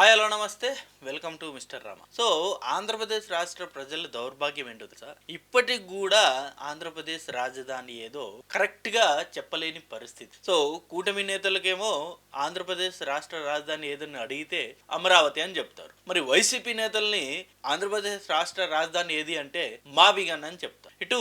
Hi hello నమస్తే welcome to mister Rama. So Andhra Pradesh రాష్ట్ర ప్రజల దౌర్భాగ్యం ఏంటో తెలుసా? ఇప్పటికి కూడా ఆంధ్రప్రదేశ్ రాజధాని ఏదో కరెక్ట్గా చెప్పలేని పరిస్థితి. సో కూటమి నేతలకేమో ఆంధ్రప్రదేశ్ రాష్ట్ర రాజధాని ఏదని అడిగితే అమరావతి అని చెప్తారు. మరి వైసీపీ నేతల్ని ఆంధ్రప్రదేశ్ రాష్ట్ర రాజధాని ఏది అంటే మావిగన్ అని చెప్తారు. ఇటు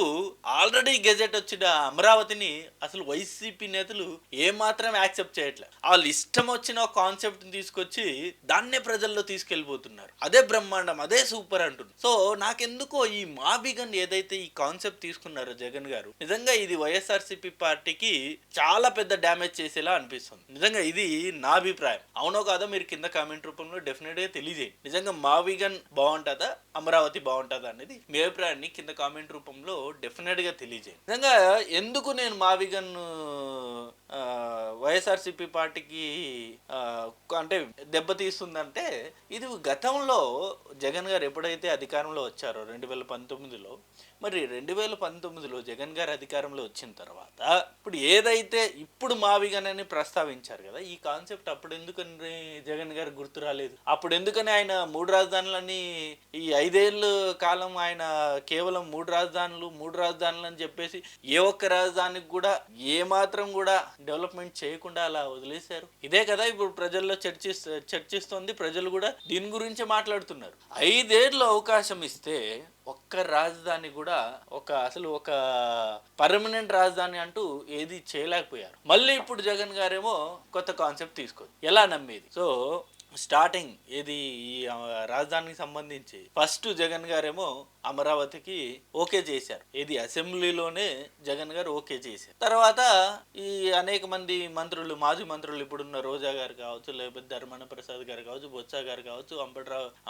ఆల్రెడీ గెజెట్ వచ్చిన అమరావతిని అసలు వైసీపీ నేతలు ఏమాత్రం యాక్సెప్ట్ చేయట్లేదు. వాళ్ళు ఇష్టం వచ్చిన కాన్సెప్ట్ తీసుకొచ్చి దాన్నే ప్రజల్లో తీసుకెళ్ళిపోతున్నారు. అదే బ్రహ్మాండం, అదే సూపర్ అంటున్నారు. సో నాకెందుకో ఈ మాబిగన్ ఏదైతే ఈ కాన్సెప్ట్ తీసుకున్నారో జగన్ గారు, నిజంగా ఇది వైఎస్ఆర్సీపీ పార్టీకి చాలా పెద్ద డ్యామేజ్ చేసేలా అనిపిస్తుంది. నిజంగా ఇది నా అభిప్రాయం. అవునో కాదో మీరు కింద కామెంట్ రూపంలో డెఫినెట్ గా తెలియజేయండి. నిజంగా మావిగన్ బాగుంటుందా, అమరావతి బాగుంటుందా అనేది మీ అభిప్రాయాన్ని కింద కామెంట్ రూపంలో డెఫినెట్ గా తెలియజేయండి. నిజంగా ఎందుకు నేను మావిగన్ వైఎస్ఆర్సీపీ పార్టీకి అంటే దెబ్బతీస్తుందంటే, ఇది గతంలో జగన్ గారు ఎప్పుడైతే అధికారంలో వచ్చారో 2019లో, మరి 2019లో జగన్ గారు అధికారంలో వచ్చిన తర్వాత ఇప్పుడు ఏదైతే ఇప్పుడు మావిగన్ అని ప్రస్తావించారు కదా, ఈ కాన్సెప్ట్ అప్పుడు ఎందుకని జగన్ గారు గుర్తు రాలేదు? అప్పుడు ఎందుకని ఆయన మూడు రాజధానులని ఈ 5 ఏళ్ళ కాలం ఆయన కేవలం మూడు రాజధానులు అని చెప్పేసి ఏ ఒక్క రాజధానికి కూడా ఏ మాత్రం కూడా డెవలప్మెంట్ చేయకుండా అలా వదిలేశారు? ఇదే కదా ఇప్పుడు ప్రజల్లో చర్చిస్తోంది. ప్రజలు కూడా దీని గురించే మాట్లాడుతున్నారు. 5 ఏళ్ళు అవకాశం ఇస్తే ఒక్క రాజధాని కూడా అసలు ఒక పర్మనెంట్ రాజధాని అంటూ ఏది చేయలేకపోయారు. మళ్ళీ ఇప్పుడు జగన్ గారేమో కొత్త కాన్సెప్ట్ తీసుకొచ్చి ఎలా నమ్మేది? సో స్టార్టింగ్ ఏది ఈ రాజధానికి సంబంధించి ఫస్ట్ జగన్ గారేమో అమరావతికి ఓకే చేశారు. ఏది అసెంబ్లీలోనే జగన్ గారు ఓకే చేశారు. తర్వాత ఈ అనేక మంది మంత్రులు, మాజీ మంత్రులు, ఇప్పుడున్న రోజా గారు కావచ్చు, లేకపోతే ధర్మాన ప్రసాద్ గారు కావచ్చు, బొత్స గారు కావచ్చు,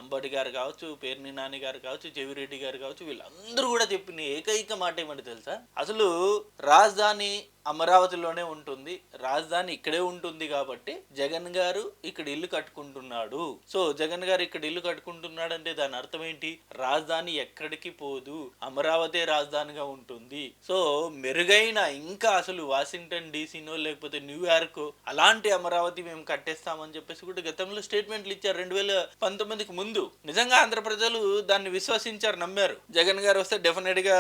అంబటి గారు కావచ్చు, పేర్ని నాని గారు కావచ్చు, చెవిరెడ్డి గారు కావచ్చు, వీళ్ళందరూ కూడా చెప్పిన ఏకైక మాట ఏమంటే తెలుసా? అసలు రాజధాని అమరావతిలోనే ఉంటుంది, రాజధాని ఇక్కడే ఉంటుంది కాబట్టి జగన్ గారు ఇక్కడ ఇల్లు కట్టుకుంటున్నాడు. సో జగన్ గారు ఇక్కడ ఇల్లు కట్టుకుంటున్నాడు అంటే దాని అర్థం ఏంటి? రాజధాని ఎక్కడికి పోదు, అమరావతి రాజధానిగా ఉంటుంది. సో మెరుగైన ఇంకా అసలు వాషింగ్టన్ డీసీనో లేకపోతే న్యూయార్క్ అలాంటి అమరావతి మేము కట్టేస్తామని చెప్పేసి కూడా గతంలో స్టేట్మెంట్లు ఇచ్చారు 2019కి ముందు. నిజంగా ఆంధ్ర ప్రజలు దాన్ని విశ్వసించారు, నమ్మారు. జగన్ గారు వస్తే డెఫినెట్ గా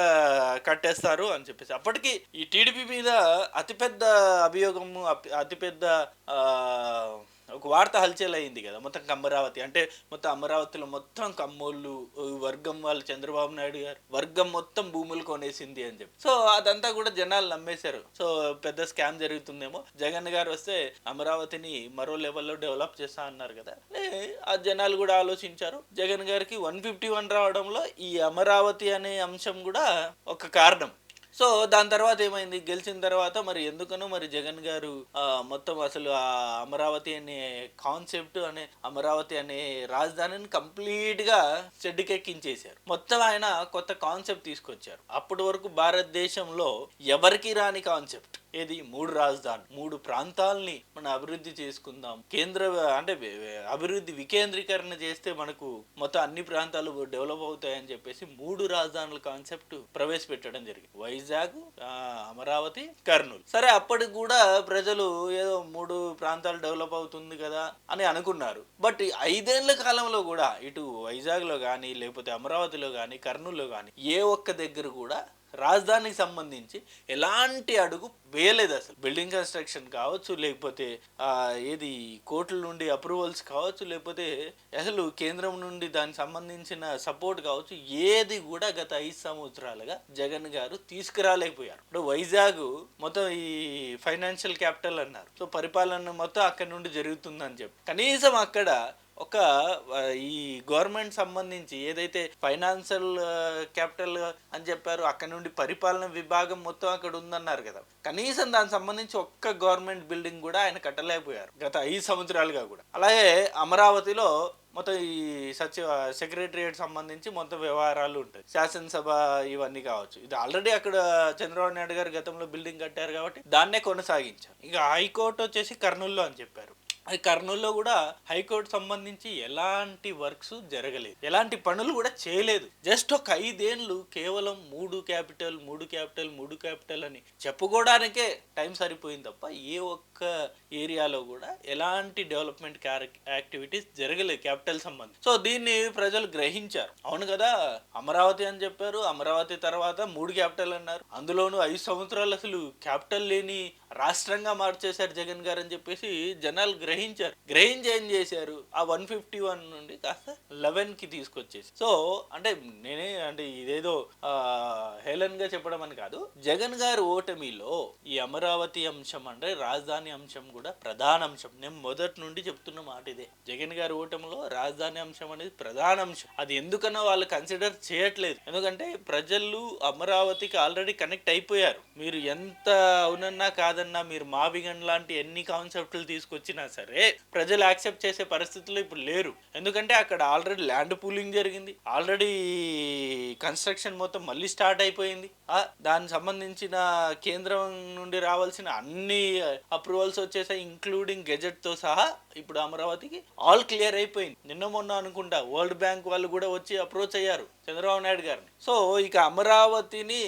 కట్టేస్తారు అని చెప్పేసి. అప్పటికి ఈ టీడీపీ మీద అతిపెద్ద అభియోగము, అతిపెద్ద ఒక వార్త హల్చల్ అయింది కదా, మొత్తం అమరావతి అంటే మొత్తం అమరావతిలో మొత్తం కమ్మోళ్ళు వర్గం వాళ్ళు, చంద్రబాబు నాయుడు గారు వర్గం మొత్తం భూములు కొనేసింది అని చెప్పి. సో అదంతా కూడా జనాలు నమ్మేశారు. సో పెద్ద స్కామ్ జరుగుతుందేమో, జగన్ గారు వస్తే అమరావతిని మరో లెవెల్లో డెవలప్ చేస్తా అన్నారు కదా, ఆ జనాలు కూడా ఆలోచించారు. జగన్ గారికి 151 రావడంలో ఈ అమరావతి అనే అంశం కూడా ఒక కారణం. సో దాని తర్వాత ఏమైంది? గెలిచిన తర్వాత మరి ఎందుకనో మరి జగన్ గారు మొత్తం అసలు ఆ అమరావతి అనే కాన్సెప్ట్ అనే అమరావతి అనే రాజధానిని కంప్లీట్ గా చెడ్డుకెక్కించేశారు. మొత్తం ఆయన కొత్త కాన్సెప్ట్ తీసుకొచ్చారు. అప్పటి వరకు భారతదేశంలో ఎవరికి రాని కాన్సెప్ట్ ఏది? 3 రాజధానులు, 3 ప్రాంతాలని మనం అభివృద్ధి చేసుకుందాం, అంటే అభివృద్ధి వికేంద్రీకరణ చేస్తే మనకు మొత్తం అన్ని ప్రాంతాలు డెవలప్ అవుతాయని చెప్పేసి 3 రాజధానుల కాన్సెప్ట్ ప్రవేశపెట్టడం జరిగింది. వైజాగ్, అమరావతి, కర్నూలు. సరే అప్పటికి కూడా ప్రజలు ఏదో 3 ప్రాంతాలు డెవలప్ అవుతుంది కదా అని అనుకున్నారు. బట్ 5 ఏళ్ల కాలంలో కూడా ఇటు వైజాగ్లో కానీ లేకపోతే అమరావతిలో కానీ కర్నూలులో కానీ ఏ ఒక్క దగ్గర కూడా రాజధానికి సంబంధించి ఎలాంటి అడుగు వేయలేదు. అసలు బిల్డింగ్ కన్స్ట్రక్షన్ కావచ్చు, లేకపోతే ఏది కోర్టుల నుండి అప్రూవల్స్ కావచ్చు, లేకపోతే అసలు కేంద్రం నుండి దానికి సంబంధించిన సపోర్ట్ కావచ్చు, ఏది కూడా గత 5 సంవత్సరాలుగా జగన్ గారు తీసుకురాలేకపోయారు. ఇప్పుడు వైజాగ్ మొత్తం ఈ ఫైనాన్షియల్ క్యాపిటల్ అన్నారు. సో పరిపాలన మొత్తం అక్కడి నుండి జరుగుతుందని చెప్పి కనీసం అక్కడ ఒక ఈ గవర్నమెంట్ సంబంధించి ఏదైతే ఫైనాన్షియల్ క్యాపిటల్ అని చెప్పారు, అక్కడ నుండి పరిపాలన విభాగం మొత్తం అక్కడ ఉందన్నారు కదా, కనీసం దానికి సంబంధించి ఒక్క గవర్నమెంట్ బిల్డింగ్ కూడా ఆయన కట్టలేకపోయారు గత 5 సంవత్సరాలుగా కూడా. అలాగే అమరావతిలో మొత్తం ఈ సెక్రటరియట్ సంబంధించి మొత్తం వ్యవహారాలు ఉంటాయి, శాసనసభ ఇవన్నీ కావచ్చు. ఇది ఆల్రెడీ అక్కడ చంద్రబాబు నాయుడు గారు గతంలో బిల్డింగ్ కట్టారు కాబట్టి దాన్నే కొనసాగించారు. ఇక హైకోర్టు వచ్చేసి కర్నూలులో అని చెప్పారు. అది కర్నూలులో కూడా హైకోర్టు సంబంధించి ఎలాంటి వర్క్స్ జరగలేదు, ఎలాంటి పనులు కూడా చేయలేదు. జస్ట్ ఒక 5 ఏళ్ళు కేవలం మూడు క్యాపిటల్ అని చెప్పుకోవడానికే టైం సరిపోయింది తప్ప ఏ ఒక్క ఏరియాలో కూడా ఎలాంటి డెవలప్మెంట్ యాక్టివిటీస్ జరగలేదు క్యాపిటల్ సంబంధించి. సో దీన్ని ప్రజలు గ్రహించారు. అవును కదా, అమరావతి అని చెప్పారు, అమరావతి తర్వాత 3 క్యాపిటల్ అన్నారు, అందులోనూ 5 సంవత్సరాలు అసలు క్యాపిటల్ లేని రాష్ట్రంగా మార్చేశారు జగన్ గారు అని చెప్పేసి జనాలు గ్రహించి ఏం చేశారు, ఆ 151 నుండి కాస్త 11కి తీసుకొచ్చేసి. సో అంటే అంటే ఇదేదో హేళన్ గా చెప్పడం అని కాదు, జగన్ గారి ఓటమిలో ఈ అమరావతి అంశం అంటే రాజధాని అంశం కూడా ప్రధాన అంశం. నేను మొదటి నుండి చెప్తున్న మాట ఇదే, జగన్ గారి ఓటమిలో రాజధాని అంశం అనేది ప్రధాన అంశం. అది ఎందుకన్నా వాళ్ళు కన్సిడర్ చేయట్లేదు, ఎందుకంటే ప్రజలు అమరావతికి ఆల్రెడీ కనెక్ట్ అయిపోయారు. మీరు ఎంత అవునన్నా కాదన్నా, మీరు మావిగన్ లాంటి ఎన్ని కాన్సెప్ట్లు తీసుకొచ్చినా సరే ప్రజలు యాక్సెప్ట్ చేసే పరిస్థితుల్లో ఇప్పుడు లేరు. ఎందుకంటే అక్కడ ఆల్రెడీ ల్యాండ్ పూలింగ్ జరిగింది, ఆల్రెడీ కన్స్ట్రక్షన్ మొత్తం మళ్ళీ స్టార్ట్ అయిపోయింది, దానికి సంబంధించిన కేంద్రం నుండి రావాల్సిన అన్ని అప్రూవల్స్ వచ్చేసాయి, ఇంక్లూడింగ్ గెజెట్ తో సహా. ఇప్పుడు అమరావతికి ఆల్ క్లియర్ అయిపోయింది. నిన్న మొన్న అనుకుంటా వరల్డ్ బ్యాంక్ వాళ్ళు కూడా వచ్చి అప్రోచ్ అయ్యారు చంద్రబాబు నాయుడు గారిని. సో ఇక అమరావతిని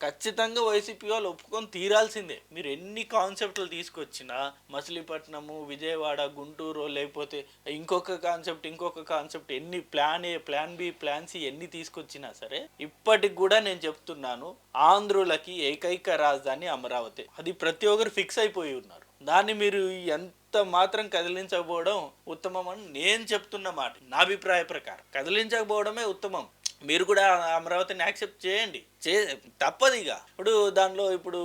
ఖచ్చితంగా వైసీపీ వాళ్ళు ఒప్పుకొని తీరాల్సిందే. మీరు ఎన్ని కాన్సెప్ట్లు తీసుకొచ్చినా, మచిలీపట్నము, విజయవాడ, గుంటూరు, లేకపోతే ఇంకొక కాన్సెప్ట్ ఎన్ని plan A, plan B, plan C ఎన్ని తీసుకొచ్చినా సరే ఇప్పటికి కూడా నేను చెప్తున్నాను, ఆంధ్రులకి ఏకైక రాజధాని అమరావతి. అది ప్రతి ఒక్కరు ఫిక్స్ అయిపోయి ఉన్నారు. దాన్ని మీరు ఎంత మాత్రం కదిలించకపోవడం ఉత్తమం అని నేను చెప్తున్న మాట. నా అభిప్రాయ ప్రకారం కదిలించకపోవడమే ఉత్తమం. మీరు కూడా అమరావతిని యాక్సెప్ట్ చేయండి, తప్పదు ఇక. దానిలో ఇప్పుడు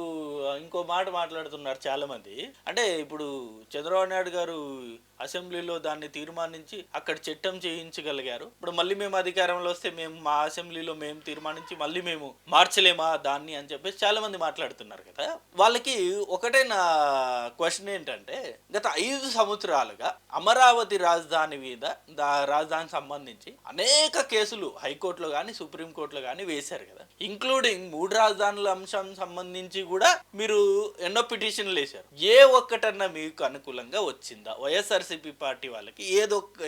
ఇంకో మాట మాట్లాడుతున్నారు చాలా మంది. అంటే ఇప్పుడు చంద్రబాబు నాయుడు గారు అసెంబ్లీలో దాన్ని తీర్మానించి అక్కడ చట్టం చేయించగలిగారు. ఇప్పుడు మళ్ళీ మేము అధికారంలో వస్తే మేము మా అసెంబ్లీలో మేము తీర్మానించి మళ్ళీ మేము మార్చలేమా దాన్ని అని చెప్పేసి చాలా మంది మాట్లాడుతున్నారు కదా. వాళ్ళకి ఒకటే నా క్వశ్చన్ ఏంటంటే, గత 5 సంవత్సరాలుగా అమరావతి రాజధాని మీద రాజధాని సంబంధించి అనేక కేసులు హైకోర్టులో కానీ సుప్రీంకోర్టులో కానీ వేశారు కదా. ఇంక్లూడింగ్ 3 రాజధానుల అంశం సంబంధించి కూడా మీరు ఎన్నో పిటిషన్లు వేశారు. ఏ ఒక్కటన్నా మీకు అనుకూలంగా వచ్చిందా? వైఎస్ఆర్సీపీ పార్టీ వాళ్ళకి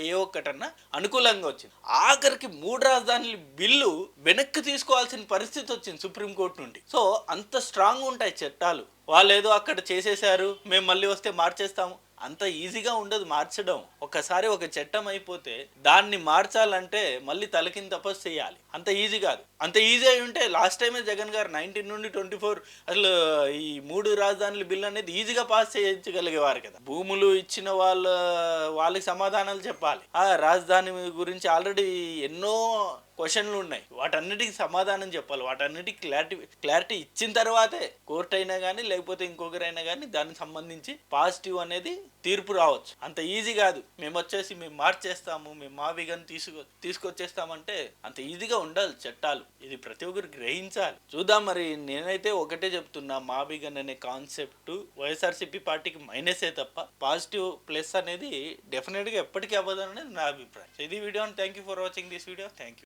ఏ ఒక్కటన్నా అనుకూలంగా వచ్చింది? ఆఖరికి 3 రాజధానుల బిల్లు వెనక్కి తీసుకోవాల్సిన పరిస్థితి వచ్చింది సుప్రీంకోర్టు నుండి. సో అంత స్ట్రాంగ్ ఉంటాయి చట్టాలు. వాళ్ళు ఏదో అక్కడ చేసేసారు, మేము మళ్ళీ వస్తే మార్చేస్తాము, అంత ఈజీగా ఉండదు మార్చడం. ఒకసారి ఒక చట్టం అయిపోతే దాన్ని మార్చాలంటే మళ్ళీ తలకింద తపస్సు చేయాలి, అంత ఈజీ కాదు. అంత ఈజీ అయి ఉంటే లాస్ట్ టైమే జగన్ గారు 19 నుండి 24 అసలు ఈ 3 రాజధానుల బిల్ అనేది ఈజీగా పాస్ చేయించగలిగేవారు కదా. భూములు ఇచ్చిన వాళ్ళకి సమాధానాలు చెప్పాలి. ఆ రాజధాని గురించి ఆల్రెడీ ఎన్నో క్వశ్చన్లు ఉన్నాయి, వాటన్నిటికి సమాధానం చెప్పాలి. వాటన్నిటికి క్లారిటీ ఇచ్చిన తర్వాతే కోర్టు అయినా కానీ లేకపోతే ఇంకొకరైనా కానీ దానికి సంబంధించి పాజిటివ్ అనేది తీర్పు రావచ్చు. అంత ఈజీ కాదు. మేము మార్చేస్తాము, మేము మావిగన్ తీసుకొచ్చేస్తామంటే అంత ఈజీగా ఉండాలి చట్టాలు. ఇది ప్రతి ఒక్కరు గ్రహించాలి. చూద్దాం మరి. నేనైతే ఒకటే చెప్తున్నా, మావిగన్ అనే కాన్సెప్ట్ వైఎస్ఆర్సీపీ పార్టీకి మైనసే తప్ప పాజిటివ్ ప్లస్ అనేది డెఫినెట్గా ఎప్పటికీ అవ్వదు అనేది నా అభిప్రాయం. ఇది video. Thank you for watching this video. Thank you.